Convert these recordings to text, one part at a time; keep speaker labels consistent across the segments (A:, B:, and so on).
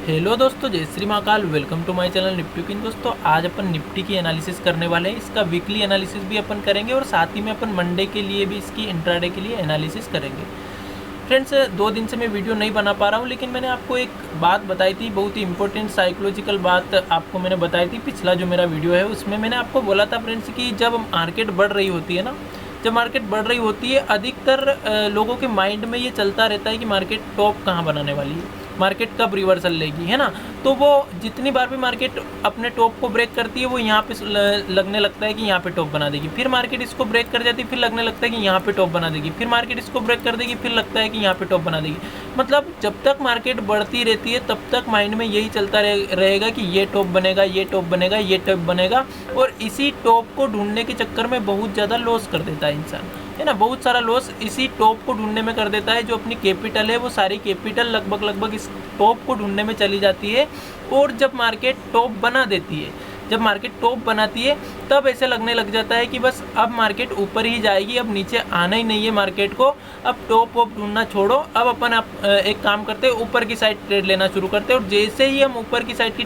A: Hello दोस्तों, जय Shri Mahakal. Welcome to my channel Nifty King. दोस्तों आज अपन निफ्टी की एनालिसिस करने वाले हैं। इसका वीकली एनालिसिस भी अपन करेंगे और साथ ही में अपन मंडे के लिए भी इसकी इंट्राडे के लिए एनालिसिस करेंगे। फ्रेंड्स 2 दिन से मैं वीडियो नहीं बना पा रहा हूँ, लेकिन मैंने आपको एक बात बताई थी, बहुत ही इंपॉर्टेंट साइकोलॉजिकल बात आपको मैंने बताई थी। पिछला जो मेरा वीडियो है उसमें मैंने आपको बोला था फ्रेंड्स कि जब मार्केट बढ़ रही होती है ना, जब मार्केट बढ़ रही होती है, अधिकतर लोगों के माइंड में ये चलता रहता है कि मार्केट टॉप कहाँ बनाने वाली है, मार्केट कब रिवर्सल लेगी, है ना। तो वो जितनी बार भी मार्केट अपने टॉप को ब्रेक करती है, वो यहाँ पे लगने लगता है कि यहाँ पे टॉप बना देगी। फिर मार्केट इसको ब्रेक कर जाती है, फिर लगने लगता है कि यहाँ पे टॉप बना देगी। फिर मार्केट इसको ब्रेक कर देगी, फिर लगता है कि यहाँ पे टॉप बना देगी। मतलब जब तक मार्केट बढ़ती रहती है तब तक माइंड में यही चलता रहेगा कि ये टॉप बनेगा, ये टॉप बनेगा, ये टॉप बनेगा। और इसी टॉप को ढूंढने के चक्कर में बहुत ज़्यादा लॉस कर देता है इंसान, है ना। बहुत सारा लॉस इसी टॉप को ढूंढने में कर देता है। जो अपनी कैपिटल है वो सारी कैपिटल लगभग इस टॉप को ढूंढने में चली जाती है। और जब मार्केट टॉप बना देती है, जब मार्केट टॉप बनाती है, तब ऐसे लगने लग जाता है कि बस अब मार्केट ऊपर ही जाएगी, अब नीचे आना ही नहीं है मार्केट को। अब टॉप वॉप ढूंढना छोड़ो, अब अपन एक काम करते हैं, ऊपर की साइड ट्रेड लेना शुरू करते हैं। और जैसे ही हम ऊपर की साइड की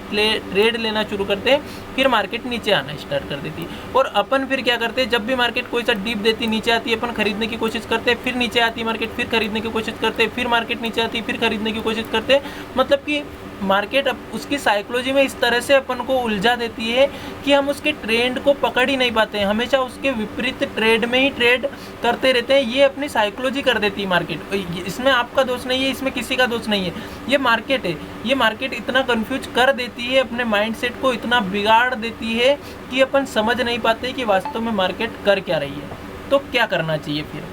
A: ट्रेड लेना शुरू करते हैं, फिर मार्केट नीचे आना स्टार्ट कर देती है। और अपन फिर क्या करते हैं, जब भी मार्केट कोई सा डीप देती नीचे आती है, अपन खरीदने की कोशिश करते हैं, फिर नीचे आती है मार्केट, फिर खरीदने की कोशिश करते हैं, फिर मार्केट नीचे आती है, फिर खरीदने की कोशिश करते हैं। मतलब कि मार्केट अब उसकी साइकोलॉजी में इस तरह से अपन को उलझा देती है कि हम उसके ट्रेंड को पकड़ ही नहीं पाते हैं, हमेशा उसके विपरीत ट्रेड में ही ट्रेड करते रहते हैं। ये अपनी साइकोलॉजी कर देती है मार्केट। इसमें आपका दोष नहीं है, इसमें किसी का दोष नहीं है, ये मार्केट है। ये मार्केट इतना कंफ्यूज कर देती है, अपने माइंडसेट को इतना बिगाड़ देती है कि अपन समझ नहीं पाते कि वास्तव में मार्केट कर क्या रही है। तो क्या करना चाहिए फिर?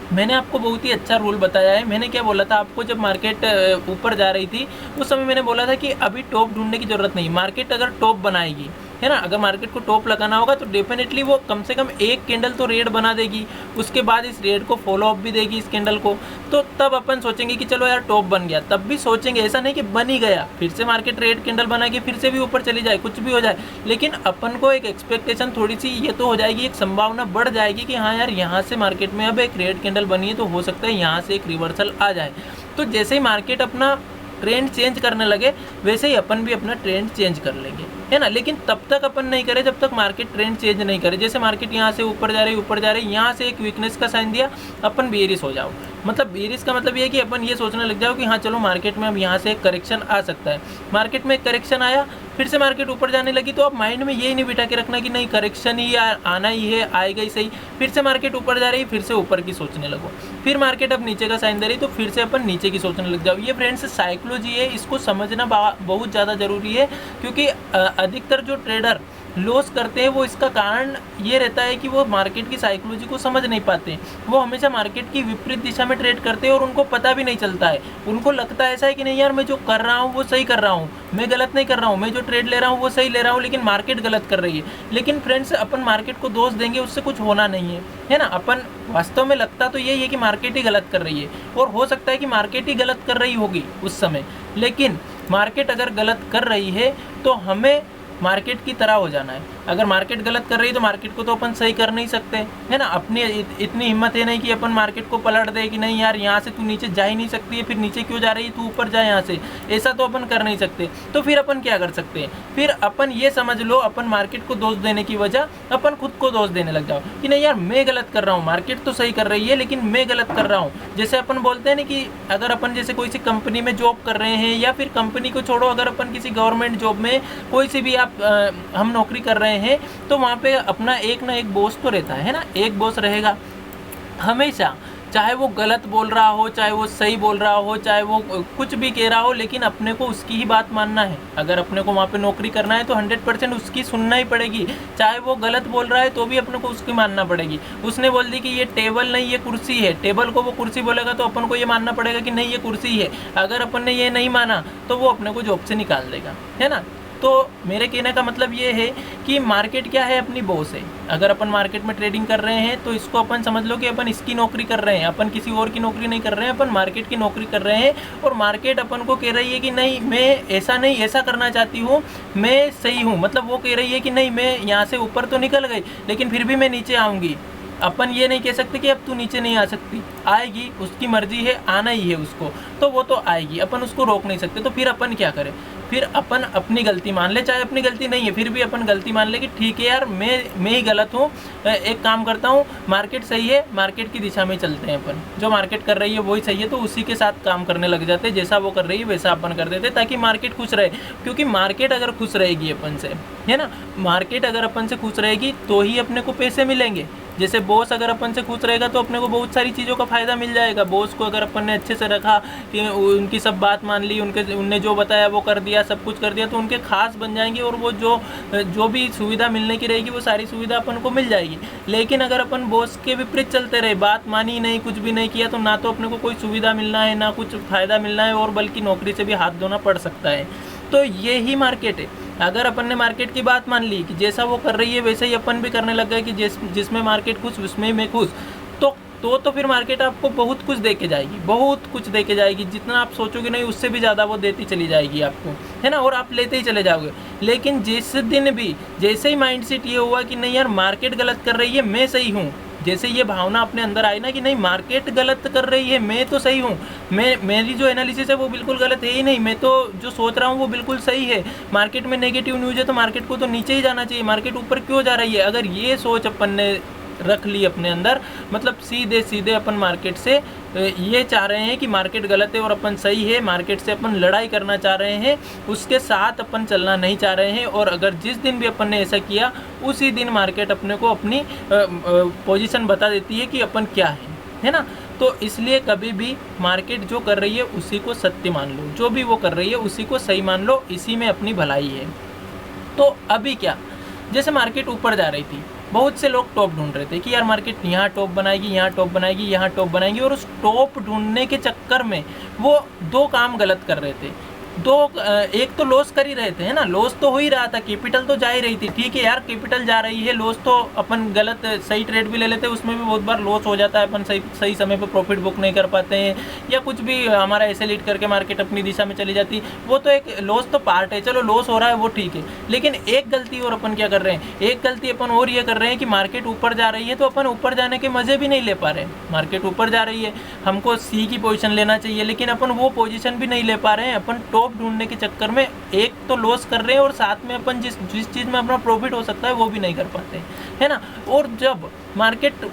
A: मैंने आपको बहुत ही अच्छा रूल बताया है। मैंने क्या बोला था आपको, जब मार्केट ऊपर जा रही थी उस समय मैंने बोला था कि अभी टॉप ढूंढने की ज़रूरत नहीं। मार्केट अगर टॉप बनाएगी, है ना, अगर मार्केट को टॉप लगाना होगा तो डेफिनेटली वो कम से कम एक कैंडल तो रेड बना देगी, उसके बाद इस रेड को फॉलो अप भी देगी इस कैंडल को। तो तब अपन सोचेंगे कि चलो यार टॉप बन गया, तब भी सोचेंगे, ऐसा नहीं कि बन ही गया फिर से मार्केट रेड कैंडल बनाएगी, फिर से भी ऊपर चली जाए, कुछ भी हो जाए। लेकिन अपन को एक एक्सपेक्टेशन थोड़ी सी ये तो हो जाएगी, एक संभावना बढ़ जाएगी कि हाँ यार यहाँ से मार्केट में अब एक रेड कैंडल बनी है, तो हो सकता है यहाँ से एक रिवर्सल आ जाए। तो जैसे ही मार्केट अपना ट्रेंड चेंज करने लगे, वैसे ही अपन भी अपना ट्रेंड चेंज कर लेंगे, है ना। लेकिन तब तक अपन नहीं करें जब तक मार्केट ट्रेंड चेंज नहीं करे। जैसे मार्केट यहाँ से ऊपर जा रही, यहाँ से एक वीकनेस का साइन दिया, अपन बेयरिश हो जाओ। मतलब बेयरिश का मतलब ये है कि अपन ये सोचने लग जाओ कि हाँ चलो मार्केट में अब यहाँ से एक करेक्शन आ सकता है। मार्केट में एक करेक्शन आया, फिर से मार्केट ऊपर जाने लगी, तो अब माइंड में यही नहीं बिठा के रखना कि नहीं करेक्शन ही आना ही है, आएगा ही सही। फिर से मार्केट ऊपर जा रही, फिर से ऊपर की सोचने लगो। फिर मार्केट अब नीचे का साइन दे रही, तो फिर से अपन नीचे की सोचने लग जाओ। ये फ्रेंड्स साइकोलॉजी है, इसको समझना बहुत ज़्यादा ज़रूरी है। क्योंकि अधिकतर जो ट्रेडर लॉस करते हैं वो इसका कारण ये रहता है कि वो मार्केट की साइकोलॉजी को समझ नहीं पाते। वो हमेशा मार्केट की विपरीत दिशा में ट्रेड करते हैं और उनको पता भी नहीं चलता है। उनको लगता है ऐसा है कि नहीं यार मैं जो कर रहा हूँ वो सही कर रहा हूँ, मैं गलत नहीं कर रहा हूँ, मैं जो ट्रेड ले रहा हूँ वो सही ले रहा हूँ, लेकिन मार्केट गलत कर रही है। लेकिन फ्रेंड्स अपन मार्केट को दोष देंगे उससे कुछ होना नहीं है ना। अपन वास्तव में लगता तो यही है कि मार्केट ही गलत कर रही है, और हो सकता है कि मार्केट ही गलत कर रही होगी उस समय। लेकिन मार्केट अगर गलत कर रही है तो हमें मार्केट की तरह हो जाना है। अगर मार्केट गलत कर रही है तो मार्केट को तो अपन सही कर नहीं सकते, है ना। अपनी इतनी हिम्मत है नहीं कि अपन मार्केट को पलट दे कि नहीं यार यहाँ से तू नीचे जा ही नहीं सकती है, फिर नीचे क्यों जा रही है, तू ऊपर जा यहाँ से, ऐसा तो अपन कर नहीं सकते। तो फिर अपन क्या कर सकते हैं? फिर अपन ये समझ लो, अपन मार्केट को दोष देने की वजह अपन खुद को दोष देने लग जाओ कि नहीं यार मैं गलत कर रहा हूँ, मार्केट तो सही कर रही है लेकिन मैं गलत कर रहा हूँ। जैसे अपन बोलते हैं ना कि अगर अपन जैसे कोई सी कंपनी में जॉब कर रहे हैं, या फिर कंपनी को छोड़ो, अगर अपन किसी गवर्नमेंट जॉब में कोई सी भी हम नौकरी कर रहे हैं, तो वहाँ पे अपना एक ना एक बॉस तो रहता है ना। एक बॉस रहेगा हमेशा, चाहे वो गलत बोल रहा हो, चाहे वो सही बोल रहा हो, चाहे वो कुछ भी कह रहा हो, लेकिन अपने को उसकी ही बात मानना है। अगर अपने को वहाँ पे नौकरी करना है तो 100% उसकी सुनना ही पड़ेगी। चाहे वो गलत बोल रहा है तो भी अपने को उसकी मानना पड़ेगी। उसने बोल दी कि ये टेबल नहीं ये कुर्सी है, टेबल को वो कुर्सी बोलेगा तो अपन को ये मानना पड़ेगा कि नहीं ये कुर्सी है। अगर अपन ने ये नहीं माना तो वो अपने को जॉब से निकाल देगा, है ना। तो मेरे कहने का मतलब ये है कि मार्केट क्या है, अपनी बॉस है। अगर अपन मार्केट में ट्रेडिंग कर रहे हैं तो इसको अपन समझ लो कि अपन इसकी नौकरी कर रहे हैं, अपन किसी और की नौकरी नहीं कर रहे हैं, अपन मार्केट की नौकरी कर रहे हैं। और मार्केट अपन को कह रही है कि नहीं मैं ऐसा नहीं ऐसा करना चाहती हूँ, मैं सही हूँ। मतलब वो कह रही है कि नहीं मैं यहाँ से ऊपर तो निकल गई लेकिन फिर भी मैं नीचे आऊँगी, अपन ये नहीं कह सकते कि अब तू नीचे नहीं आ सकती, आएगी, उसकी मर्जी है, आना ही है उसको, तो वो तो आएगी, अपन उसको रोक नहीं सकते। तो फिर अपन क्या करें, फिर अपन अपनी गलती मान ले, चाहे अपनी गलती नहीं है फिर भी अपन गलती मान ले कि ठीक है यार मैं ही गलत हूँ, एक काम करता हूँ, मार्केट सही है, मार्केट की दिशा में चलते हैं अपन, जो मार्केट कर रही है वही सही है, तो उसी के साथ काम करने लग जाते हैं, जैसा वो कर रही है वैसा अपन कर देते, ताकि मार्केट खुश रहे। क्योंकि मार्केट अगर खुश रहेगी अपन से, है ना, मार्केट अगर अपन से खुश रहेगी तो ही अपने को पैसे मिलेंगे। जैसे बॉस अगर अपन से खुश रहेगा तो अपने को बहुत सारी चीज़ों का फ़ायदा मिल जाएगा। बॉस को अगर अपन ने अच्छे से रखा कि उनकी सब बात मान ली, उनने जो बताया वो कर दिया, सब कुछ कर दिया, तो उनके खास बन जाएंगे और वो जो भी सुविधा मिलने की रहेगी वो सारी सुविधा अपन को मिल जाएगी। लेकिन अगर अपन बॉस के विपरीत चलते रहे, बात मानी नहीं, कुछ भी नहीं किया, तो ना तो अपने को कोई सुविधा मिलना है, ना कुछ फ़ायदा मिलना है, और बल्कि नौकरी से भी हाथ धोना पड़ सकता है। तो ये ही मार्केट है। अगर अपन ने मार्केट की बात मान ली कि जैसा वो कर रही है वैसे ही अपन भी करने लग गए कि जिसमें मार्केट खुश उसमें मैं खुश, तो फिर मार्केट आपको बहुत कुछ दे के जाएगी, बहुत कुछ दे के जाएगी, जितना आप सोचोगे नहीं उससे भी ज़्यादा वो देती चली जाएगी आपको, है ना, और आप लेते ही चले जाओगे। लेकिन जिस दिन भी जैसे ही माइंडसेट ये हुआ कि नहीं यार मार्केट गलत कर रही है, मैं सही हूँ, जैसे ये भावना अपने अंदर आई ना कि नहीं मार्केट गलत कर रही है, मैं तो सही हूँ, मेरी जो एनालिसिस है वो बिल्कुल गलत है ही नहीं, मैं तो जो सोच रहा हूँ वो बिल्कुल सही है, मार्केट में नेगेटिव न्यूज़ है तो मार्केट को तो नीचे ही जाना चाहिए, मार्केट ऊपर क्यों जा रही है। अगर ये सोच अपन ने रख ली अपने अंदर, मतलब सीधे सीधे अपन मार्केट से ये चाह रहे हैं कि मार्केट गलत है और अपन सही है, मार्केट से अपन लड़ाई करना चाह रहे हैं, उसके साथ अपन चलना नहीं चाह रहे हैं, और अगर जिस दिन भी अपन ने ऐसा किया उसी दिन मार्केट अपने को अपनी पोजीशन बता देती है कि अपन क्या है ना। तो इसलिए कभी भी मार्केट जो कर रही है उसी को सत्य मान लो, जो भी वो कर रही है उसी को सही मान लो, इसी में अपनी भलाई है। तो अभी क्या, जैसे मार्केट ऊपर जा रही थी, बहुत से लोग टॉप ढूंढ रहे थे कि यार मार्केट यहाँ टॉप बनाएगी, यहाँ टॉप बनाएगी, यहाँ टॉप बनाएगी, और उस टॉप ढूंढने के चक्कर में वो दो काम गलत कर रहे थे। एक तो लॉस कर ही रहे थे, है ना, लॉस तो हो ही रहा था, कैपिटल तो जा ही रही थी, ठीक है यार कैपिटल जा रही है, लॉस तो अपन गलत सही ट्रेड भी ले लेते हैं उसमें भी बहुत बार लॉस हो जाता है, अपन सही समय पर प्रॉफिट बुक नहीं कर पाते हैं, या कुछ भी हमारा ऐसे लीड करके मार्केट अपनी दिशा में चली जाती, वो तो एक लॉस तो पार्ट है, चलो लॉस हो रहा है वो ठीक है। लेकिन एक गलती और अपन क्या कर रहे हैं, एक गलती अपन और ये कर रहे हैं कि मार्केट ऊपर जा रही है तो अपन ऊपर जाने के मज़े भी नहीं ले पा रहे हैं। मार्केट ऊपर जा रही है, हमको सी की पोजीशन लेना चाहिए, लेकिन अपन वो पोजीशन भी नहीं ले पा रहे हैं, अपन टॉप ढूंढने के चक्कर में एक तो लॉस कर रहे हैं और साथ में अपन जिस चीज़ में अपना प्रॉफिट हो सकता है वो भी नहीं कर पाते, है ना। और जब मार्केट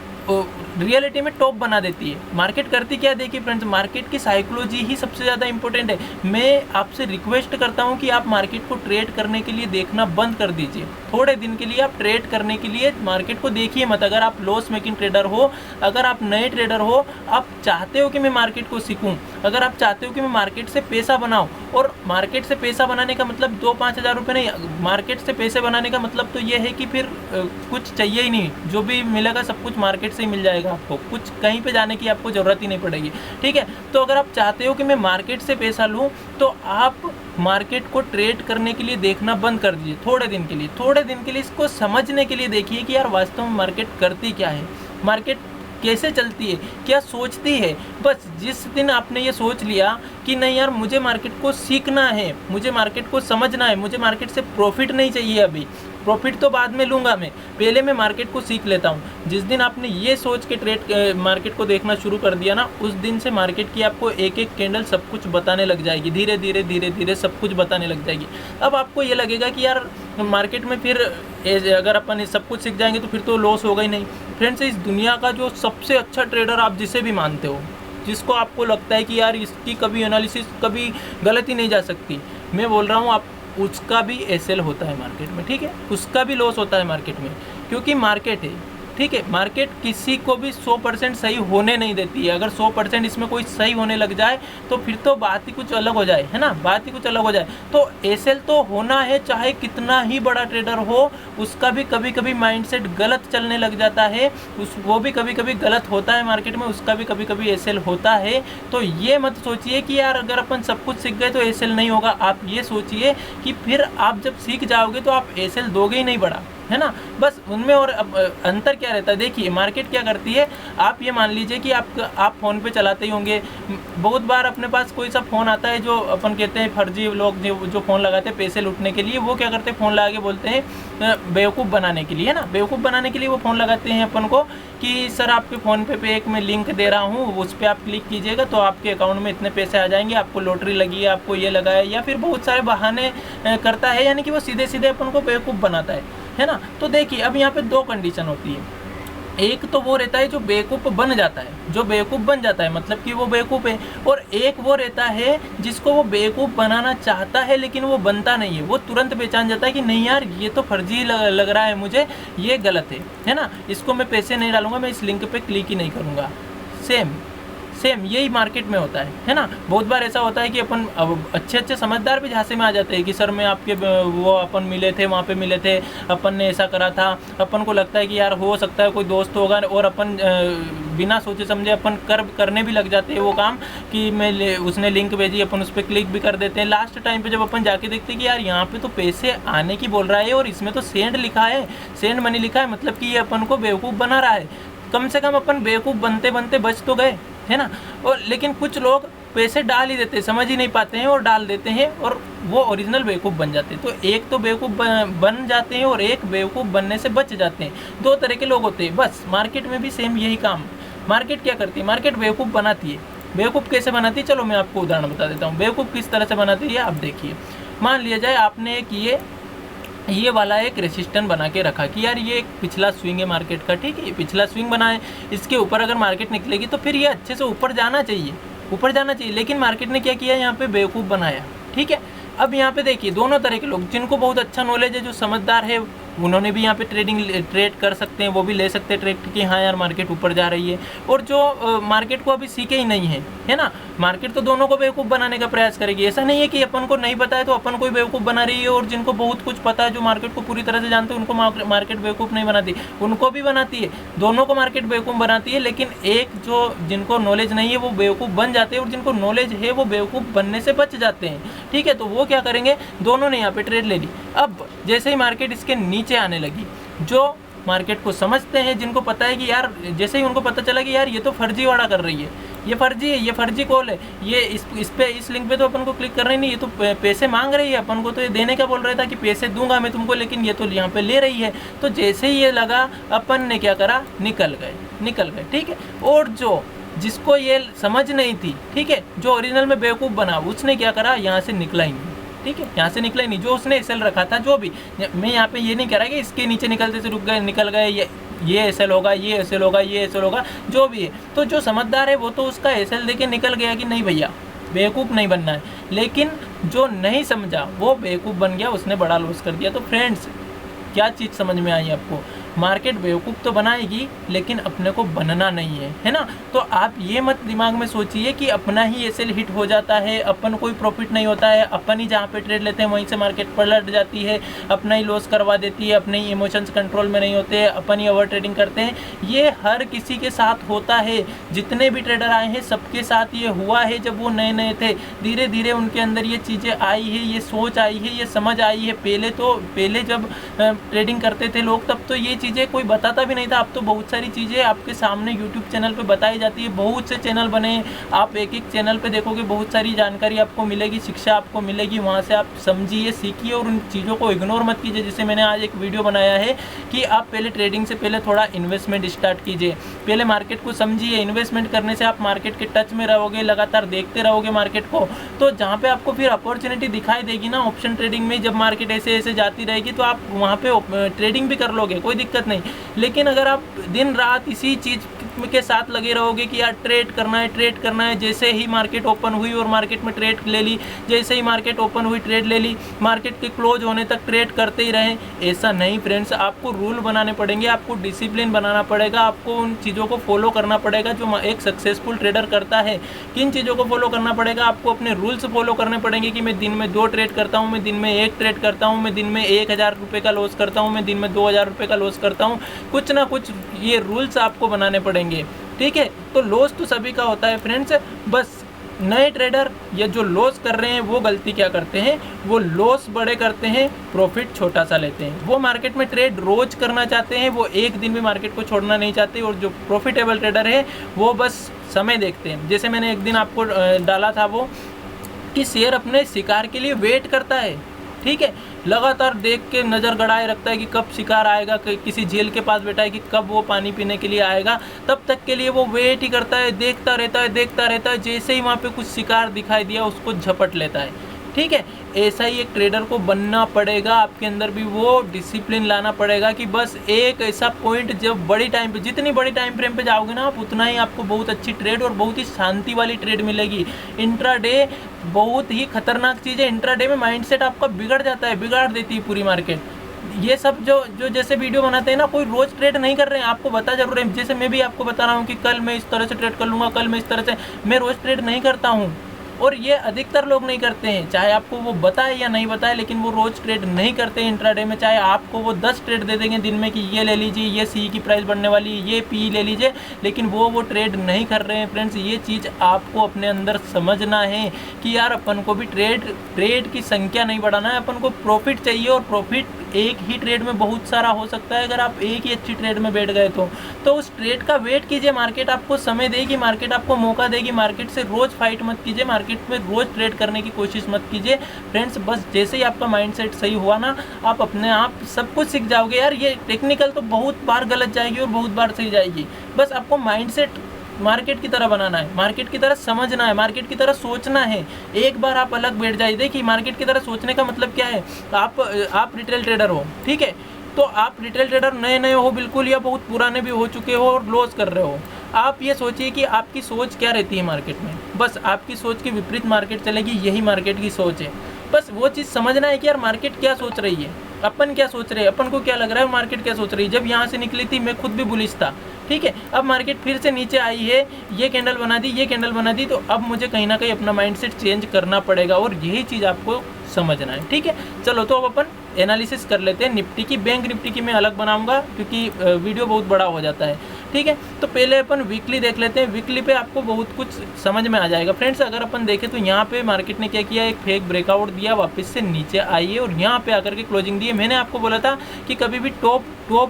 A: रियलिटी में टॉप बना देती है, मार्केट करती क्या, देखिए फ्रेंड्स, मार्केट की साइकोलॉजी ही सबसे ज़्यादा इंपॉर्टेंट है। मैं आपसे रिक्वेस्ट करता हूं कि आप मार्केट को ट्रेड करने के लिए देखना बंद कर दीजिए, थोड़े दिन के लिए आप ट्रेड करने के लिए मार्केट को देखिए मत। अगर आप लॉस मेकिंग ट्रेडर हो, अगर आप नए ट्रेडर हो, आप चाहते हो कि मैं मार्केट को सीखूँ, अगर आप चाहते हो कि मैं मार्केट से पैसा बनाऊँ, और मार्केट से पैसा बनाने का मतलब 2-5 हज़ार रुपये नहीं, मार्केट से पैसे बनाने का मतलब तो ये है कि फिर कुछ चाहिए ही नहीं, जो भी मिलेगा सब कुछ मार्केट से ही मिल जाएगा, आपको कुछ कहीं पे जाने की आपको ज़रूरत ही नहीं पड़ेगी, ठीक है। तो अगर आप चाहते हो कि मैं मार्केट से पैसा लूँ तो आप मार्केट को ट्रेड करने के लिए देखना बंद कर दीजिए थोड़े दिन के लिए इसको समझने के लिए देखिए कि यार वास्तव में मार्केट करती क्या है, मार्केट कैसे चलती है, क्या सोचती है। बस जिस दिन आपने ये सोच लिया कि नहीं यार मुझे मार्केट को सीखना है, मुझे मार्केट को समझना है, मुझे मार्केट से प्रॉफिट नहीं चाहिए, अभी प्रॉफिट तो बाद में लूँगा, मैं पहले मैं मार्केट को सीख लेता हूँ, जिस दिन आपने ये सोच के ट्रेड मार्केट को देखना शुरू कर दिया ना, उस दिन से मार्केट की आपको एक एक कैंडल सब कुछ बताने लग जाएगी, धीरे धीरे सब कुछ बताने लग जाएगी। अब आपको ये लगेगा कि यार मार्केट में फिर अगर अपन सब कुछ सीख जाएंगे तो फिर तो लॉस होगा ही नहीं। फ्रेंड्स, इस दुनिया का जो सबसे अच्छा ट्रेडर आप जिसे भी मानते हो, जिसको आपको लगता है कि यार इसकी कभी एनालिसिस कभी गलत ही नहीं जा सकती, मैं बोल रहा हूँ आप उसका भी एसएल होता है मार्केट में, ठीक है, उसका भी लॉस होता है मार्केट में, क्योंकि मार्केट है, ठीक है। मार्केट किसी को भी 100% सही होने नहीं देती है। अगर 100% इसमें कोई सही होने लग जाए तो फिर तो बात ही कुछ अलग हो जाए, है ना, बात ही कुछ अलग हो जाए। तो एसएल तो होना है, चाहे कितना ही बड़ा ट्रेडर हो, उसका भी कभी कभी माइंडसेट गलत चलने लग जाता है, वो भी कभी कभी गलत होता है मार्केट में, उसका भी कभी कभी एसएल होता है। तो ये मत सोचिए कि यार अगर अपन सब कुछ सीख गए तो एसएल नहीं होगा। आप ये सोचिए कि फिर आप जब सीख जाओगे तो आप एसएल दोगे ही नहीं बड़ा, है ना। बस उनमें और अंतर क्या रहता है, देखिए मार्केट क्या करती है, आप ये मान लीजिए कि आप फ़ोन पे चलाते ही होंगे, बहुत बार अपने पास कोई सा फ़ोन आता है जो अपन कहते हैं फर्जी लोग जो फ़ोन लगाते हैं पैसे लूटने के लिए, वो क्या करते हैं फ़ोन लगा के बोलते हैं बेवकूफ़ बनाने के लिए, है ना, बेवकूफ़ बनाने के लिए वो फ़ोन लगाते हैं अपन को कि सर आपके फ़ोन पे एक मैं लिंक दे रहा हूँ, उस पर आप क्लिक कीजिएगा तो आपके अकाउंट में इतने पैसे आ जाएंगे, आपको लॉटरी लगी है, आपको ये लगा है, या फिर बहुत सारे बहाने करता है, यानी कि वो सीधे सीधे अपन को बेवकूफ़ बनाता है ना। तो देखिए अब यहाँ पे दो कंडीशन होती है, एक तो वो रहता है जो बेवकूफ़ बन जाता है, जो बेवकूफ़ बन जाता है मतलब कि वो बेवकूफ़ है, और एक वो रहता है जिसको वो बेवकूफ़ बनाना चाहता है लेकिन वो बनता नहीं है, वो तुरंत पहचान जाता है कि नहीं यार ये तो फर्जी लग रहा है मुझे, ये गलत है ना, इसको मैं पैसे नहीं डालूंगा, मैं इस लिंक पे क्लिक ही नहीं करूँगा। सेम यही मार्केट में होता है ना। बहुत बार ऐसा होता है कि अपन अच्छे समझदार भी झांसे में आ जाते हैं कि सर मैं आपके वो अपन मिले थे, वहाँ पे मिले थे, अपन ने ऐसा करा था, अपन को लगता है कि यार हो सकता है कोई दोस्त होगा, और अपन बिना सोचे समझे अपन करने भी लग जाते हैं वो काम कि उसने लिंक भेजी, अपन उस पर क्लिक भी कर देते हैं। लास्ट टाइम पे जब अपन जाके देखते हैं कि यार यहाँ पे तो पैसे आने की बोल रहा है और इसमें तो सेंड लिखा है, सेंड मनी लिखा है, मतलब कि ये अपन को बेवकूफ़ बना रहा है। कम से कम अपन बेवकूफ़ बनते बनते बच तो गए, है ना। और लेकिन कुछ लोग पैसे डाल ही देते हैं, समझ ही नहीं पाते हैं और डाल देते हैं, और वो ओरिजिनल बेवकूफ़ बन जाते हैं। तो एक तो बेवकूफ़ बन जाते हैं और एक बेवकूफ़ बनने से बच जाते हैं, दो तरह के लोग होते हैं। बस मार्केट में भी सेम यही काम, मार्केट क्या करती है, मार्केट बेवकूफ़ बनाती है। बेवकूफ़ कैसे बनाती है, चलो मैं आपको उदाहरण बता देता हूँ बेवकूफ़ किस तरह से बनाती है। आप देखिए, मान लिया जाए आपने एक ये वाला एक रेसिस्टेंस बना के रखा कि यार ये एक पिछला स्विंग है मार्केट का, ठीक है, ये पिछला स्विंग बना है, इसके ऊपर अगर मार्केट निकलेगी तो फिर ये अच्छे से ऊपर जाना चाहिए, लेकिन मार्केट ने क्या किया, यहाँ पे बेवकूफ़ बनाया, ठीक है। अब यहाँ पे देखिए दोनों तरह के लोग, जिनको बहुत अच्छा नॉलेज है, जो समझदार है, उन्होंने भी यहाँ पे ट्रेड कर सकते हैं, वो भी ले सकते हैं ट्रेड कि हाँ यार मार्केट ऊपर जा रही है, और जो मार्केट को अभी सीखे ही नहीं है ना, मार्केट तो दोनों को बेवकूफ़ बनाने का प्रयास करेगी। ऐसा नहीं है कि अपन को नहीं पता है तो अपन को बेवकूफ़ बना रही है, और जिनको बहुत कुछ पता है, जो मार्केट को पूरी तरह से जानते हैं, उनको मार्केट बेवकूफ़ नहीं बनाती, उनको भी बनाती है, दोनों को मार्केट बेवकूफ़ बनाती है। लेकिन एक जो जिनको नॉलेज नहीं है वो बेवकूफ़ बन जाते हैं, और जिनको नॉलेज है वो बेवकूफ़ बनने से बच जाते हैं, ठीक है। तो वो क्या करेंगे, दोनों ने यहाँ पे ट्रेड ले ली। अब जैसे ही मार्केट इसके नीचे आने लगी, जो मार्केट को समझते हैं, जिनको पता है कि यार, जैसे ही उनको पता चला कि यार ये तो फर्जी वाड़ा कर रही है, ये फर्जी है, ये फर्जी कॉल है, ये इस लिंक पे तो अपन को क्लिक करना ही नहीं, ये तो पैसे मांग रही है अपन को, तो ये देने का बोल रहा था कि पैसे दूंगा मैं तुमको, लेकिन ये तो यहाँ पे ले रही है। तो जैसे ही ये लगा, अपन ने क्या करा, निकल गए, ठीक है। और जिसको ये समझ नहीं थी, ठीक है, जो ओरिजिनल में बेवकूफ़ बना, उसने क्या करा, यहाँ से निकला ही नहीं, ठीक है, यहाँ से निकला ही नहीं। जो उसने एसएल रखा था, जो भी, मैं यहाँ पे ये नहीं कह रहा कि इसके नीचे निकलते से रुक गए, निकल गए, ये एसएल होगा, ये एसएल होगा, ये एसएल होगा, जो भी है। तो जो समझदार है वो तो उसका एसएल देके निकल गया कि नहीं भैया बेवकूफ़ नहीं बनना है, लेकिन जो नहीं समझा वो बेवकूफ़ बन गया, उसने बड़ा लॉस कर दिया। तो फ्रेंड्स, क्या चीज़ समझ में आई आपको, मार्केट बेवकूफ़ तो बनाएगी लेकिन अपने को बनना नहीं है ना। तो आप ये मत दिमाग में सोचिए कि अपना ही एसएल हिट हो जाता है, अपन कोई प्रॉफिट नहीं होता है, अपन ही जहाँ पे ट्रेड लेते हैं वहीं से मार्केट पलट जाती है, अपना ही लॉस करवा देती है, अपने ही इमोशंस कंट्रोल में नहीं होते, अपन ही ओवर ट्रेडिंग करते हैं। ये हर किसी के साथ होता है, जितने भी ट्रेडर आए हैं सबके साथ ये हुआ है। जब वो नए थे, धीरे धीरे उनके अंदर ये चीज़ें आई है, ये सोच आई है, ये समझ आई है। पहले जब ट्रेडिंग करते थे लोग, तब तो ये चीज़ें कोई बताता भी नहीं था। अब तो बहुत सारी चीज़ें आपके सामने यूट्यूब चैनल पे बताई जाती है, बहुत से चैनल बने, आप एक चैनल पे देखोगे बहुत सारी जानकारी आपको मिलेगी, शिक्षा आपको मिलेगी, वहाँ से आप समझिए, सीखिए और उन चीज़ों को इग्नोर मत कीजिए। जैसे मैंने आज एक वीडियो बनाया है कि आप पहले ट्रेडिंग से पहले थोड़ा इन्वेस्टमेंट स्टार्ट कीजिए, पहले मार्केट को समझिए। इन्वेस्टमेंट करने से आप मार्केट के टच में रहोगे, लगातार देखते रहोगे मार्केट को, तो जहाँ पे आपको फिर अपॉर्चुनिटी दिखाई देगी ना ऑप्शन ट्रेडिंग में, जब मार्केट ऐसे ऐसे जाती रहेगी तो आप वहाँ पे ट्रेडिंग भी कर लोगे, कोई दिक्कत नहीं। लेकिन अगर आप दिन रात इसी चीज़ के साथ लगे रहोगे कि यार ट्रेड करना है, जैसे ही मार्केट ओपन हुई और मार्केट में ट्रेड ले ली, जैसे ही मार्केट ओपन हुई ट्रेड ले ली, मार्केट के क्लोज होने तक ट्रेड करते ही रहें, ऐसा नहीं फ्रेंड्स। आपको रूल बनाने पड़ेंगे, आपको डिसिप्लिन बनाना पड़ेगा, आपको उन चीज़ों को फॉलो करना पड़ेगा जो एक सक्सेसफुल ट्रेडर करता है। किन चीज़ों को फॉलो करना पड़ेगा, आपको अपने रूल्स फॉलो करने पड़ेंगे कि मैं दिन में 2 ट्रेड करता हूँ, मैं दिन में 1 ट्रेड करता हूँ, मैं दिन में 1000 रुपये का लॉस करता हूँ, मैं दिन में 2000 रुपये का लॉस करता हूँ। कुछ ना कुछ ये रूल्स आपको बनाने पड़ेंगे, ठीक है। तो लॉस तो सभी का होता है फ्रेंड्स, बस नए ट्रेडर या जो लॉस कर रहे हैं वो गलती क्या करते हैं, वो लॉस बड़े करते हैं, प्रॉफिट छोटा सा लेते हैं। वो मार्केट में ट्रेड रोज करना चाहते हैं, वो एक दिन भी मार्केट को छोड़ना नहीं चाहते। और जो प्रॉफिटेबल ट्रेडर है वो बस समय देखते हैं। जैसे मैंने एक दिन आपको डाला था वो कि शेयर अपने शिकार के लिए वेट करता है, ठीक है, लगातार देख के नज़र गड़ाए रखता है कि कब शिकार आएगा, किसी झील के पास बैठा है कि कब वो पानी पीने के लिए आएगा, तब तक के लिए वो वेट ही करता है, देखता रहता है। जैसे ही वहाँ पे कुछ शिकार दिखाई दिया उसको झपट लेता है, ठीक है। ऐसा ही एक ट्रेडर को बनना पड़ेगा। आपके अंदर भी वो डिसिप्लिन लाना पड़ेगा कि बस एक ऐसा पॉइंट, जब बड़ी टाइम पे, जितनी बड़ी टाइम फ्रेम पे जाओगे ना आप, उतना ही आपको बहुत अच्छी ट्रेड और बहुत ही शांति वाली ट्रेड मिलेगी। इंट्राडे बहुत ही खतरनाक चीज़ है। इंट्राडे में माइंडसेट आपका बिगड़ जाता है, बिगाड़ देती है पूरी मार्केट। ये सब जो जैसे वीडियो बनाते हैं ना, कोई रोज़ ट्रेड नहीं कर रहे हैं, आपको बता जरूर है। जैसे मैं भी आपको बता रहा हूँ कि कल मैं इस तरह से ट्रेड कर लूँगा, कल मैं इस तरह से, मैं रोज़ ट्रेड नहीं करता हूँ। और ये अधिकतर लोग नहीं करते हैं, चाहे आपको वो बताए या नहीं बताए, लेकिन वो रोज़ ट्रेड नहीं करते हैं इंट्राडे में। चाहे आपको वो 10 ट्रेड दे देंगे दिन में कि ये ले लीजिए, ये सी की प्राइस बढ़ने वाली है, ये पी ले लीजिए, लेकिन वो ट्रेड नहीं कर रहे हैं। फ्रेंड्स, ये चीज़ आपको अपने अंदर समझना है कि यार अपन को भी ट्रेड की संख्या नहीं बढ़ाना है, अपन को प्रॉफिट चाहिए। और प्रॉफिट एक ही ट्रेड में बहुत सारा हो सकता है अगर आप एक ही अच्छी ट्रेड में बैठ गए तो उस ट्रेड का वेट कीजिए। मार्केट आपको समय देगी, मार्केट आपको मौका देगी। मार्केट से रोज़ फाइट मत कीजिए, मार्केट में रोज़ ट्रेड करने की कोशिश मत कीजिए। फ्रेंड्स, बस जैसे ही आपका माइंडसेट सही हुआ ना, आप अपने आप सब कुछ सीख जाओगे। यार ये टेक्निकल तो बहुत बार गलत जाएगी और बहुत बार सही जाएगी। बस आपको माइंडसेट मार्केट की तरह बनाना है, मार्केट की तरह समझना है, मार्केट की तरह सोचना है। एक बार आप अलग बैठ जाइए। देखिए, मार्केट की तरह सोचने का मतलब क्या है। आप रिटेल ट्रेडर हो, ठीक है, तो आप रिटेल ट्रेडर नए हो बिल्कुल, या बहुत पुराने भी हो चुके हो और लॉस कर रहे हो। आप ये सोचिए कि आपकी सोच क्या रहती है मार्केट में। बस आपकी सोच के विपरीत मार्केट चलेगी, यही मार्केट की सोच है। बस वो चीज़ समझना है कि यार मार्केट क्या सोच रही है, अपन क्या सोच रहे हैं, अपन को क्या लग रहा है, मार्केट क्या सोच रही है। जब यहाँ से निकली थी मैं खुद भी बुलिश था, ठीक है, अब मार्केट फिर से नीचे आई है, ये कैंडल बना दी, तो अब मुझे कहीं ना कहीं अपना माइंडसेट चेंज करना पड़ेगा। और यही चीज़ आपको समझना है, ठीक है। चलो, तो अब अपन एनालिसिस कर लेते हैं निफ्टी की। बैंक निफ्टी की मैं अलग बनाऊंगा क्योंकि वीडियो बहुत बड़ा हो जाता है, ठीक है। तो पहले अपन वीकली देख लेते हैं। वीकली पे आपको बहुत कुछ समझ में आ जाएगा। फ्रेंड्स, अगर अपन देखें तो यहाँ पे मार्केट ने क्या किया, एक फेक ब्रेकआउट दिया, वापस से नीचे आई है और यहाँ पे आकर के क्लोजिंग दी है। मैंने आपको बोला था कि कभी भी टॉप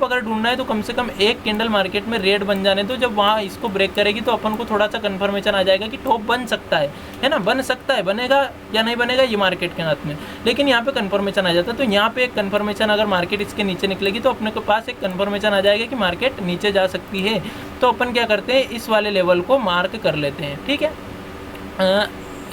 A: अगर ढूंढना है तो कम से कम एक कैंडल मार्केट में रेड बन जाने दो। जब वहाँ इसको ब्रेक करेगी तो अपन को थोड़ा सा कन्फर्मेशन आ जाएगा कि टॉप बन सकता है ना, बन सकता है, बनेगा या नहीं बनेगा ये मार्केट के हाथ में, लेकिन यहाँ पे कन्फर्मेशन आ जाता है। तो यहाँ पे एक कन्फर्मेशन, अगर मार्केट इसके नीचे निकलेगी तो अपने के पास एक कन्फर्मेशन आ जाएगा कि मार्केट नीचे जा सकती है। तो अपन क्या करते हैं, इस वाले लेवल को मार्क कर लेते हैं, ठीक है,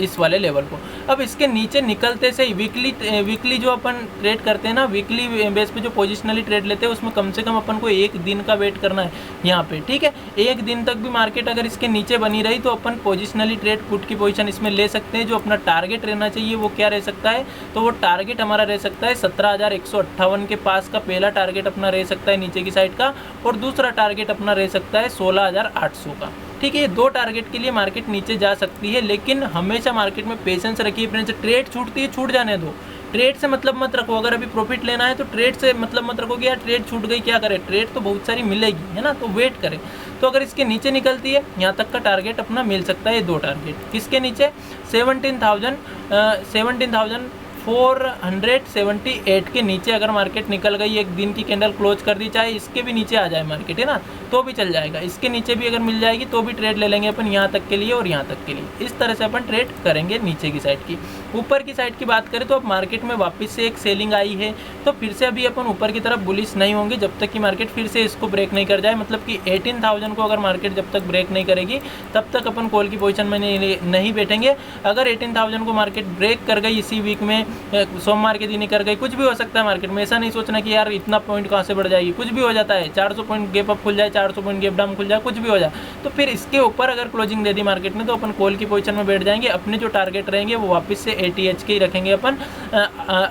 A: इस वाले लेवल को। अब इसके नीचे निकलते से ही वीकली जो अपन ट्रेड करते हैं ना, वीकली बेस पे जो पोजिशनली ट्रेड लेते हैं, उसमें कम से कम अपन को एक दिन का वेट करना है यहाँ पे, ठीक है। एक दिन तक भी मार्केट अगर इसके नीचे बनी रही तो अपन पोजिशनली ट्रेड पुट की पोजीशन इसमें ले सकते हैं। जो अपना टारगेट रहना चाहिए वो क्या रह सकता है, तो वो टारगेट हमारा रह सकता है 17,158 के पास का पहला टारगेट अपना रह सकता है नीचे की साइड का, और दूसरा टारगेट अपना रह सकता है 16,800 का, ठीक है। ये दो टारगेट के लिए मार्केट नीचे जा सकती है, लेकिन हमेशा मार्केट में पेशेंस रखिए फ्रेंड्स। ट्रेड छूटती है, छूट जाने दो, ट्रेड से मतलब मत रखो। अगर अभी प्रॉफिट लेना है तो ट्रेड से मतलब मत रखो कि यार ट्रेड छूट गई क्या करें, ट्रेड तो बहुत सारी मिलेगी, है ना, तो वेट करें। तो अगर इसके नीचे निकलती है, यहाँ तक का टारगेट अपना मिल सकता है, दो टारगेट। किसके नीचे, 17,478 के नीचे अगर मार्केट निकल गई, एक दिन की कैंडल क्लोज कर दी, चाहे इसके भी नीचे आ जाए मार्केट, है ना, तो भी चल जाएगा। इसके नीचे भी अगर मिल जाएगी तो भी ट्रेड ले लेंगे अपन, यहाँ तक के लिए और यहाँ तक के लिए। इस तरह से अपन ट्रेड करेंगे नीचे की साइड की। ऊपर की साइड की बात करें तो अब मार्केट में वापस से एक सेलिंग आई है, तो फिर से अभी अपन ऊपर की तरफ बुलिश नहीं होंगे जब तक कि मार्केट फिर से इसको ब्रेक नहीं कर जाए। मतलब कि 18,000 को अगर मार्केट जब तक ब्रेक नहीं करेगी तब तक अपन कॉल की पोजीशन में नहीं बैठेंगे। अगर 18,000 को मार्केट ब्रेक कर गई इसी वीक में, सोमवार के दिन ही कर गई, कुछ भी हो सकता है मार्केट में, ऐसा नहीं सोचना कि यार इतना पॉइंट कहाँ से बढ़ जाएगी, कुछ भी हो जाता है। 400 पॉइंट गैप अप खुल जाए, 400 पॉइंट गैप डाउन खुल जाए, कुछ भी हो जाए, तो फिर इसके ऊपर अगर क्लोजिंग दे दी मार्केट ने तो अपन कॉल की पोजीशन में बैठ जाएंगे। अपने जो टारगेट रहेंगे वो वापस से ATH के ही रखेंगे अपन,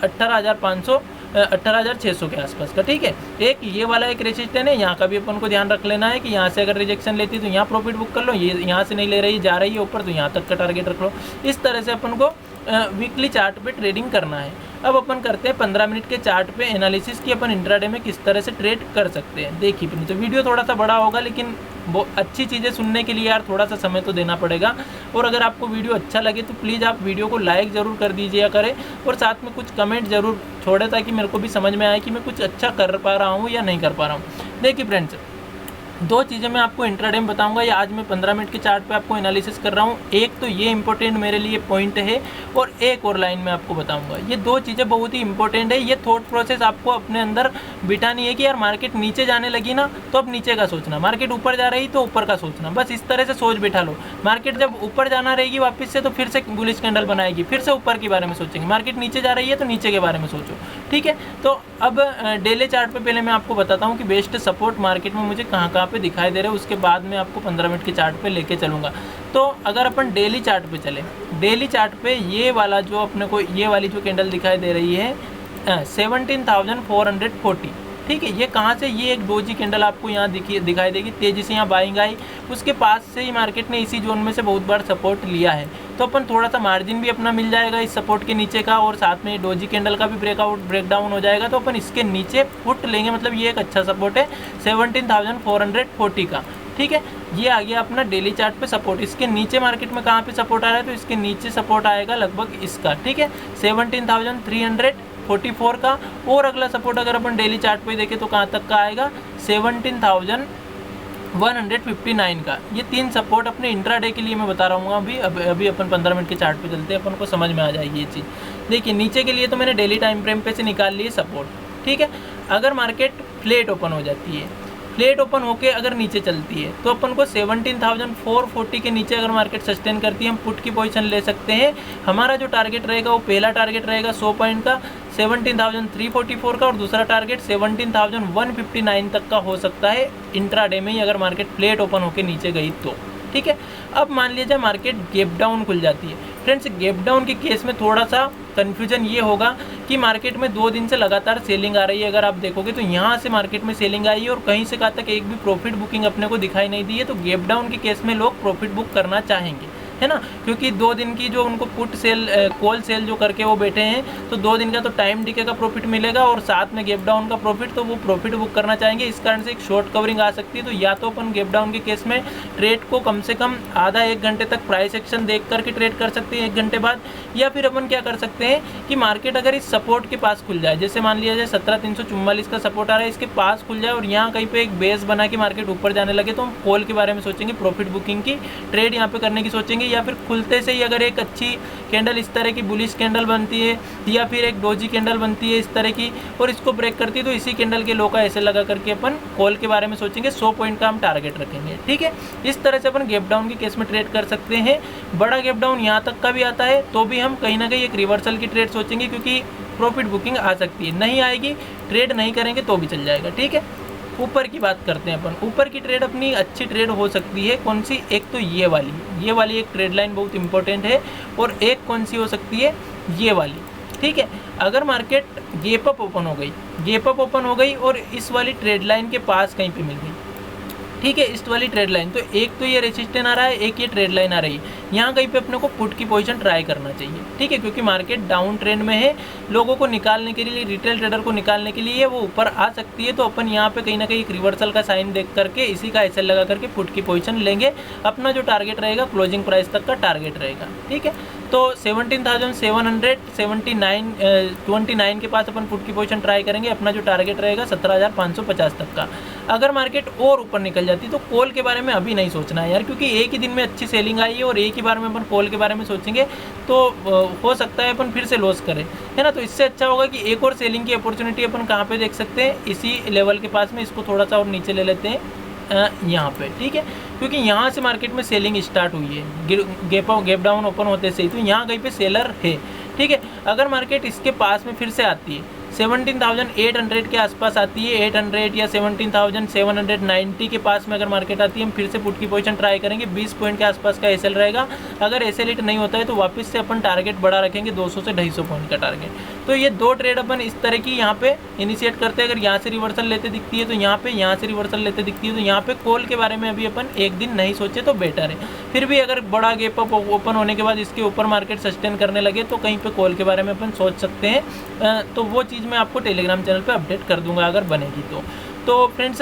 A: 18,600 के आसपास का, ठीक है। एक ये वाला एक रेजिस्टेंस है, यहाँ का भी अपन को ध्यान रख लेना है कि यहाँ से अगर रिजेक्शन लेती है तो यहाँ प्रॉफिट बुक कर लो, ये यहाँ से नहीं ले रही, जा रही है ऊपर, तो यहाँ तक का टारगेट रख लो। इस तरह से अपन को वीकली चार्ट पे ट्रेडिंग करना है। अब अपन करते हैं 15 मिनट के चार्ट पे एनालिसिस की अपन इंट्राडे में किस तरह से ट्रेड कर सकते हैं। देखिए तो वीडियो थोड़ा सा बड़ा होगा, लेकिन वो अच्छी चीज़ें सुनने के लिए यार थोड़ा सा समय तो देना पड़ेगा। और अगर आपको वीडियो अच्छा लगे तो प्लीज़ आप वीडियो को लाइक ज़रूर कर दीजिए करें, और साथ में कुछ कमेंट ज़रूर छोड़े, ताकि मेरे को भी समझ में आए कि मैं कुछ अच्छा कर पा रहा हूँ या नहीं कर पा रहा हूँ। देखिए फ्रेंड्स, दो चीज़ें मैं आपको इंट्राडे में बताऊंगा, या आज मैं 15 मिनट के चार्ट पे आपको एनालिसिस कर रहा हूँ। एक तो ये इंपॉर्टेंट मेरे लिए पॉइंट है, और एक और लाइन में आपको बताऊंगा। ये दो चीज़ें बहुत ही इंपॉर्टेंट है। ये थॉट प्रोसेस आपको अपने अंदर बिठानी है कि यार मार्केट नीचे जाने लगी ना तो अब नीचे का सोचना, मार्केट ऊपर जा रही तो ऊपर का सोचना, बस इस तरह से सोच बिठा लो। मार्केट जब ऊपर जाना रहेगी वापस से तो फिर से बुलिश कैंडल बनाएगी, फिर से ऊपर के बारे में सोचेंगे। मार्केट नीचे जा रही है तो नीचे के बारे में सोचो, ठीक है। तो अब डेली चार्ट पे पहले मैं आपको बताता हूँ कि बेस्ट सपोर्ट मार्केट में मुझे कहाँ पे दिखाई दे रहे हैं, उसके बाद मैं आपको 15 मिनट के चार्ट पे लेके चलूँगा। तो अगर अपन डेली चार्ट पे चले, डेली चार्ट पे ये वाला जो अपने को ये वाली जो कैंडल दिखाई दे रही है 17,440, ठीक है। ये कहाँ से, ये एक डोजी कैंडल आपको यहाँ दिखाई देगी, तेज़ी से यहाँ बाइंग आई, उसके पास से ही मार्केट ने इसी जोन में से बहुत बार सपोर्ट लिया है। तो अपन थोड़ा सा मार्जिन भी अपना मिल जाएगा इस सपोर्ट के नीचे का, और साथ में डोजी कैंडल का भी ब्रेकडाउन हो जाएगा। तो अपन इसके नीचे फुट लेंगे, मतलब ये एक अच्छा सपोर्ट है 17,440 का, ठीक है। ये आ गया अपना डेली चार्ट पे सपोर्ट। इसके नीचे मार्केट में कहाँ पे सपोर्ट आ रहा है, तो इसके नीचे सपोर्ट आएगा लगभग इसका, ठीक है, 17,344 का। और अगला सपोर्ट अगर अपन डेली चार्ट पे देखें तो कहाँ तक का आएगा, 17,159 का। ये तीन सपोर्ट अपने इंट्राडे के लिए मैं बता रहा हूँ। अभी अपन 15 मिनट के चार्ट पे चलते हैं, अपन को समझ में आ जाएगी ये चीज़। देखिए नीचे के लिए तो मैंने डेली टाइम फ्रेम पे से निकाल लिए सपोर्ट, ठीक है। अगर मार्केट फ्लैट ओपन हो जाती है, फ्लैट ओपन होके अगर नीचे चलती है तो अपन को 17,440 के नीचे अगर मार्केट सस्टेन करती है, हम पुट की पोजीशन ले सकते हैं। हमारा जो टारगेट रहेगा वो पहला टारगेट रहेगा 100 पॉइंट का 17,344 का, और दूसरा टारगेट 17,159 तक का हो सकता है इंट्राडे में ही, अगर मार्केट फ्लैट ओपन होकर नीचे गई तो, ठीक है। अब मान लीजिए मार्केट गैप डाउन खुल जाती है। फ्रेंड्स, गैप डाउन के केस में थोड़ा सा कन्फ्यूजन ये होगा कि मार्केट में 2 दिन से लगातार सेलिंग आ रही है। अगर आप देखोगे तो यहाँ से मार्केट में सेलिंग आई है और कहीं से कहाँ तक एक भी प्रॉफिट बुकिंग अपने को दिखाई नहीं दी है। तो गैप डाउन के केस में लोग प्रॉफिट बुक करना चाहेंगे, है ना, क्योंकि 2 दिन की जो उनको पुट सेल कॉल सेल जो करके वो बैठे हैं, तो 2 दिन का तो टाइम डीके का प्रॉफिट मिलेगा और साथ में गैप डाउन का प्रॉफिट, तो वो प्रॉफिट बुक करना चाहेंगे। इस कारण से एक शॉर्ट कवरिंग आ सकती है। तो या तो अपन गैप डाउन के केस में ट्रेड को कम से कम आधा 1 घंटे तक प्राइस एक्शन देख करके ट्रेड कर सकते हैं 1 घंटे बाद, या फिर अपन क्या कर सकते हैं कि मार्केट अगर इस सपोर्ट के पास खुल जाए, जैसे मान लिया जाए 17,344 का सपोर्ट आ रहा है, इसके पास खुल जाए और यहाँ कहीं पे एक बेस बना के मार्केट ऊपर जाने लगे, तो हम कॉल के बारे में सोचेंगे, प्रॉफिट बुकिंग की ट्रेड यहाँ पे करने की सोचेंगे। या फिर खुलते से ही अगर एक अच्छी कैंडल इस तरह की बुलिश कैंडल बनती है या फिर एक डोजी कैंडल बनती है इस तरह की और इसको ब्रेक करती है, तो इसी कैंडल के लो का ऐसे लगा करके अपन कॉल के बारे में सोचेंगे, 100 पॉइंट का हम टारगेट रखेंगे, ठीक है। इस तरह से अपन गैप डाउन के केस में ट्रेड कर सकते हैं। बड़ा गैप डाउन यहाँ तक का भी आता है तो भी हम कहीं ना कहीं एक रिवर्सल की ट्रेड सोचेंगे, क्योंकि प्रॉफिट बुकिंग आ सकती है। नहीं आएगी, ट्रेड नहीं करेंगे तो भी चल जाएगा, ठीक है। ऊपर की बात करते हैं अपन। ऊपर की ट्रेड अपनी अच्छी ट्रेड हो सकती है कौन सी, एक तो ये वाली एक ट्रेड लाइन बहुत इंपॉर्टेंट है, और एक कौन सी हो सकती है, ये वाली, ठीक है। अगर मार्केट गैप अप ओपन हो गई और इस वाली ट्रेड लाइन के पास कहीं पे मिल गई, ठीक है, इस वाली ट्रेड लाइन, तो एक तो ये रेजिस्टेंस आ रहा है, एक ये ट्रेड लाइन आ रही है, यहाँ कहीं पे अपने को पुट की पोजीशन ट्राई करना चाहिए, ठीक है, क्योंकि मार्केट डाउन ट्रेंड में है। लोगों को निकालने के लिए, रिटेल ट्रेडर को निकालने के लिए वो ऊपर आ सकती है, तो अपन यहाँ पे कहीं ना कहीं एक रिवर्सल का साइन देख करके इसी का एसएल लगा करके पुट की पोजीशन लेंगे। अपना जो टारगेट रहेगा क्लोजिंग प्राइस तक का टारगेट रहेगा, ठीक है। तो 17,729 के पास अपन पुट की पोजीशन ट्राई करेंगे। अपना जो टारगेट रहेगा 17,550 तक का। अगर मार्केट और ऊपर निकल जाती तो कॉल के बारे में अभी नहीं सोचना है यार, क्योंकि एक ही दिन में अच्छी सेलिंग आई है और एक ही बार में अपन कॉल के बारे में सोचेंगे तो हो सकता है अपन फिर से लॉस करें, है ना। तो इससे अच्छा होगा कि एक और सेलिंग की अपॉर्चुनिटी अपन कहाँ पे देख सकते हैं, इसी लेवल के पास में। इसको थोड़ा सा और नीचे ले लेते हैं यहाँ पे, ठीक है, क्योंकि यहाँ से मार्केट में सेलिंग स्टार्ट हुई है गैप डाउन ओपन होते से ही, तो यहाँ कहीं पे सेलर है, ठीक है। अगर मार्केट इसके पास में फिर से आती है 17,800 के आसपास आती है, 800 या 17,790 के पास में अगर मार्केट आती है, हम फिर से पुट की पोजीशन ट्राई करेंगे। 20 पॉइंट के आसपास का एसएल रहेगा। अगर एसएल हिट नहीं होता है तो वापस से अपन टारगेट बड़ा रखेंगे, 200 से 250 पॉइंट का टारगेट। तो ये दो ट्रेड अपन इस तरह की यहाँ पे इनिशिएट करते हैं। अगर यहाँ से रिवर्सल लेते दिखती है तो यहाँ पे, यहाँ से रिवर्सल लेते दिखती है तो यहाँ पे कॉल के बारे में अभी अपन एक दिन नहीं सोचे तो बेटर है। फिर भी अगर बड़ा गैप अप ओपन होने के बाद इसके ऊपर मार्केट सस्टेन करने लगे तो कहीं पे कॉल के बारे में अपन सोच सकते हैं। तो वो चीज़ मैं आपको टेलीग्राम चैनल पे अपडेट कर दूंगा अगर बनेगी तो फ्रेंड्स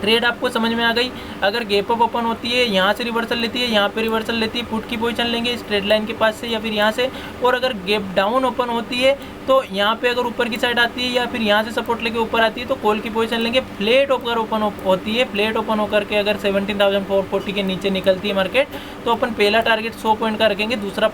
A: ट्रेड आपको समझ में आ गई। अगर गैप अप ओपन होती है, यहाँ से रिवर्सल लेती है, यहाँ पे रिवर्सल लेती है, पुट की पोजीशन लेंगे इस ट्रेड लाइन के पास से या फिर यहाँ से। और अगर गैप डाउन ओपन होती है तो यहाँ पे अगर ऊपर की साइड आती है या फिर यहाँ से सपोर्ट लेके ऊपर आती है तो कॉल की पोजीशन लेंगे। फ्लैट अगर ओपन होती है, फ्लैट ओपन होकर के अगर 17,440 के नीचे निकलती है मार्केट तो अपन पहला टारगेट 100 पॉइंट का रखेंगे, दूसरा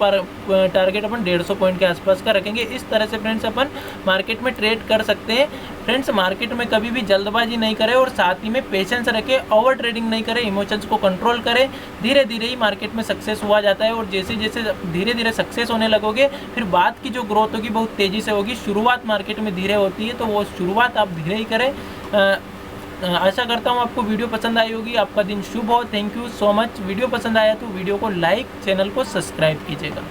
A: टारगेट अपन 150 पॉइंट के आसपास का रखेंगे। इस तरह से फ्रेंड्स अपन मार्केट में ट्रेड कर सकते हैं। फ्रेंड्स मार्केट में कभी भी जल्दबाजी नहीं करें और साथ ही में पेशेंस रखें, ओवर ट्रेडिंग नहीं करें, इमोशंस को कंट्रोल करें। धीरे धीरे ही मार्केट में सक्सेस हुआ जाता है और जैसे जैसे धीरे धीरे सक्सेस होने लगोगे फिर बाद की जो ग्रोथ होगी बहुत तेज़ी से होगी। शुरुआत मार्केट में धीरे होती है तो वो शुरुआत आप धीरे ही करें। आशा करता हूँ आपको वीडियो पसंद आई होगी। आपका दिन शुभ हो। Thank you so much. Video पसंद आया तो वीडियो को लाइक, चैनल को सब्सक्राइब कीजिएगा।